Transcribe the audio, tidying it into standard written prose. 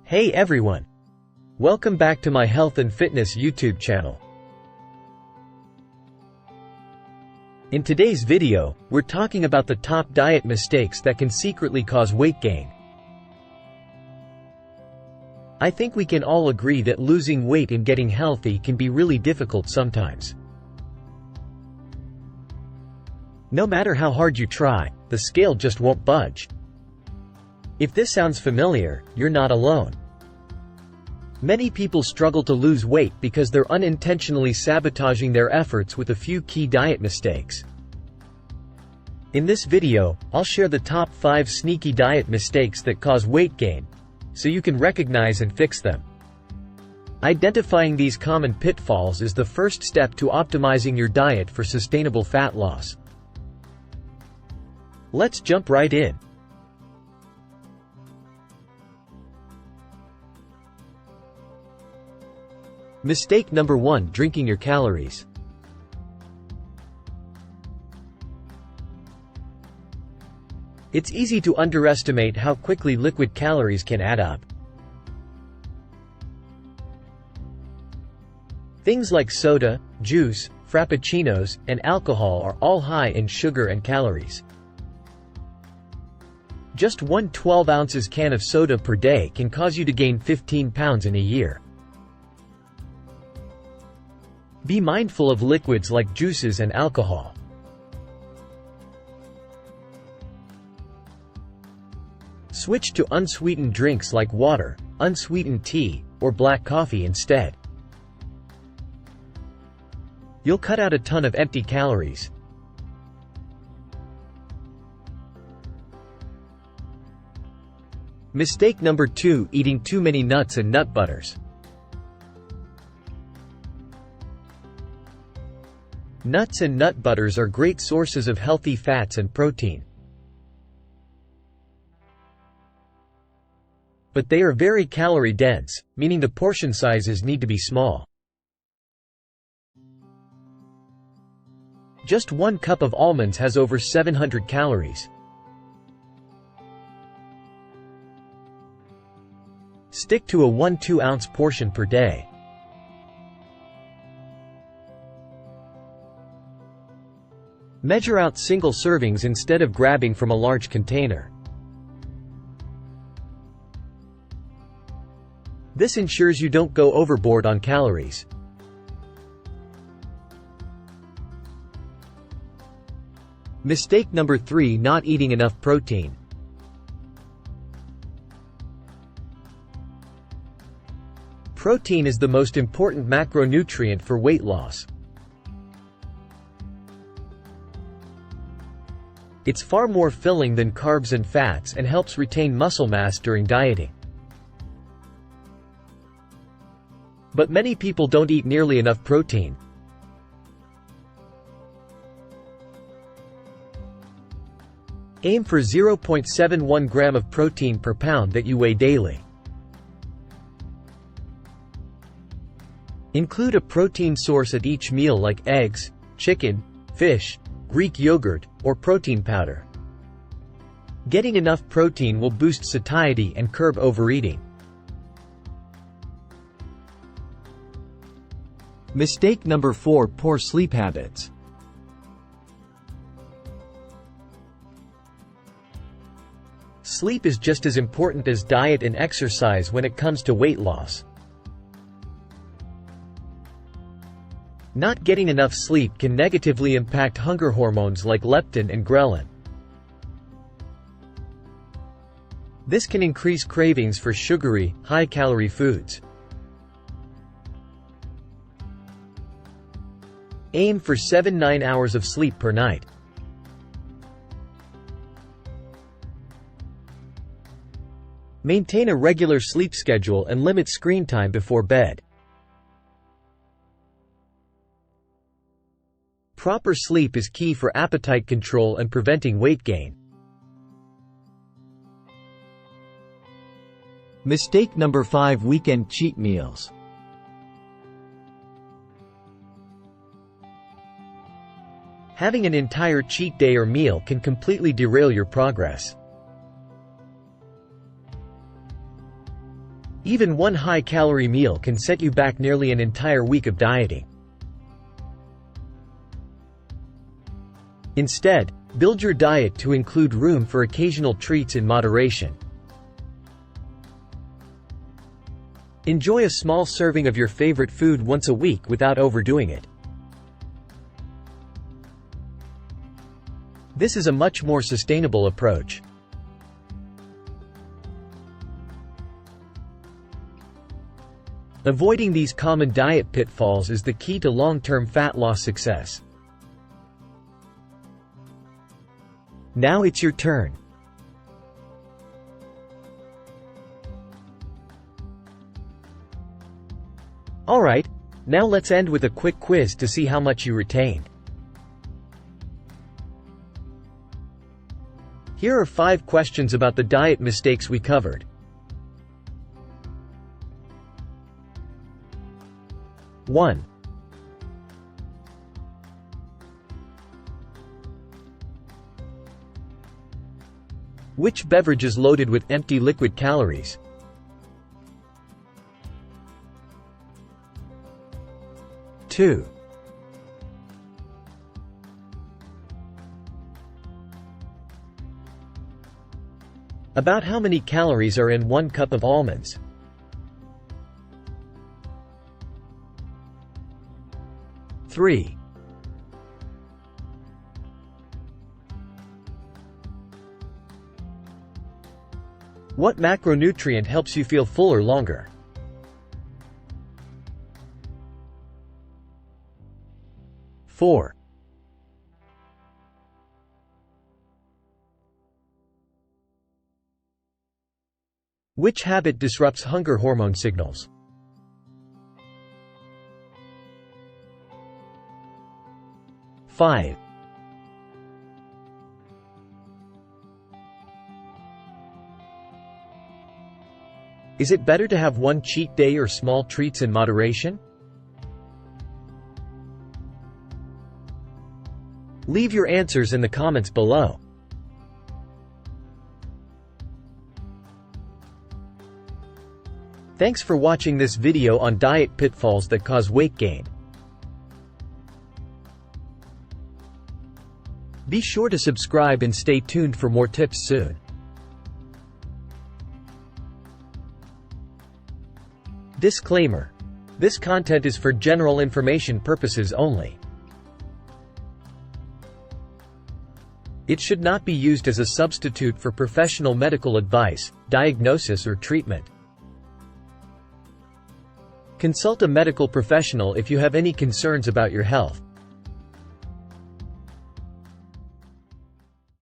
Hey everyone! Welcome back to my health and fitness YouTube channel. In today's video, we're talking about the top diet mistakes that can secretly cause weight gain. I think we can all agree that losing weight and getting healthy can be really difficult sometimes. No matter how hard you try, the scale just won't budge. If this sounds familiar, you're not alone. Many people struggle to lose weight because they're unintentionally sabotaging their efforts with a few key diet mistakes. In this video, I'll share the top 5 sneaky diet mistakes that cause weight gain, so you can recognize and fix them. Identifying these common pitfalls is the first step to optimizing your diet for sustainable fat loss. Let's jump right in. Mistake number 1: drinking your calories. It's easy to underestimate how quickly liquid calories can add up. Things like soda, juice, frappuccinos, and alcohol are all high in sugar and calories. Just one 12 ounces can of soda per day can cause you to gain 15 pounds in a year. Be mindful of liquids like juices and alcohol. Switch to unsweetened drinks like water, unsweetened tea, or black coffee instead. You'll cut out a ton of empty calories. Mistake number 2: eating too many nuts and nut butters. Nuts and nut butters are great sources of healthy fats and protein. But they are very calorie-dense, meaning the portion sizes need to be small. Just 1 cup of almonds has over 700 calories. Stick to a 1–2 ounce portion per day. Measure out single servings instead of grabbing from a large container. This ensures you don't go overboard on calories. Mistake number 3: not eating enough protein. Protein is the most important macronutrient for weight loss. It's far more filling than carbs and fats and helps retain muscle mass during dieting. But many people don't eat nearly enough protein. Aim for 0.71 gram of protein per pound that you weigh daily. Include a protein source at each meal like eggs, chicken, fish, Greek yogurt, or protein powder. Getting enough protein will boost satiety and curb overeating. Mistake number 4: poor sleep habits. Sleep is just as important as diet and exercise when it comes to weight loss. Not getting enough sleep can negatively impact hunger hormones like leptin and ghrelin. This can increase cravings for sugary, high-calorie foods. Aim for 7–9 hours of sleep per night. Maintain a regular sleep schedule and limit screen time before bed. Proper sleep is key for appetite control and preventing weight gain. Mistake number 5: weekend cheat meals. Having an entire cheat day or meal can completely derail your progress. Even one high-calorie meal can set you back nearly an entire week of dieting. Instead, build your diet to include room for occasional treats in moderation. Enjoy a small serving of your favorite food once a week without overdoing it. This is a much more sustainable approach. Avoiding these common diet pitfalls is the key to long-term fat loss success. Now it's your turn. Alright, now let's end with a quick quiz to see how much you retained. Here are 5 questions about the diet mistakes we covered. 1. Which beverage is loaded with empty liquid calories? 2. About how many calories are in 1 cup of almonds? 3. What macronutrient helps you feel fuller longer? 4. Which habit disrupts hunger hormone signals? 5. Is it better to have one cheat day or small treats in moderation? Leave your answers in the comments below. Thanks for watching this video on diet pitfalls that cause weight gain. Be sure to subscribe and stay tuned for more tips soon. Disclaimer: this content is for general information purposes only. It should not be used as a substitute for professional medical advice, diagnosis or treatment. Consult a medical professional if you have any concerns about your health.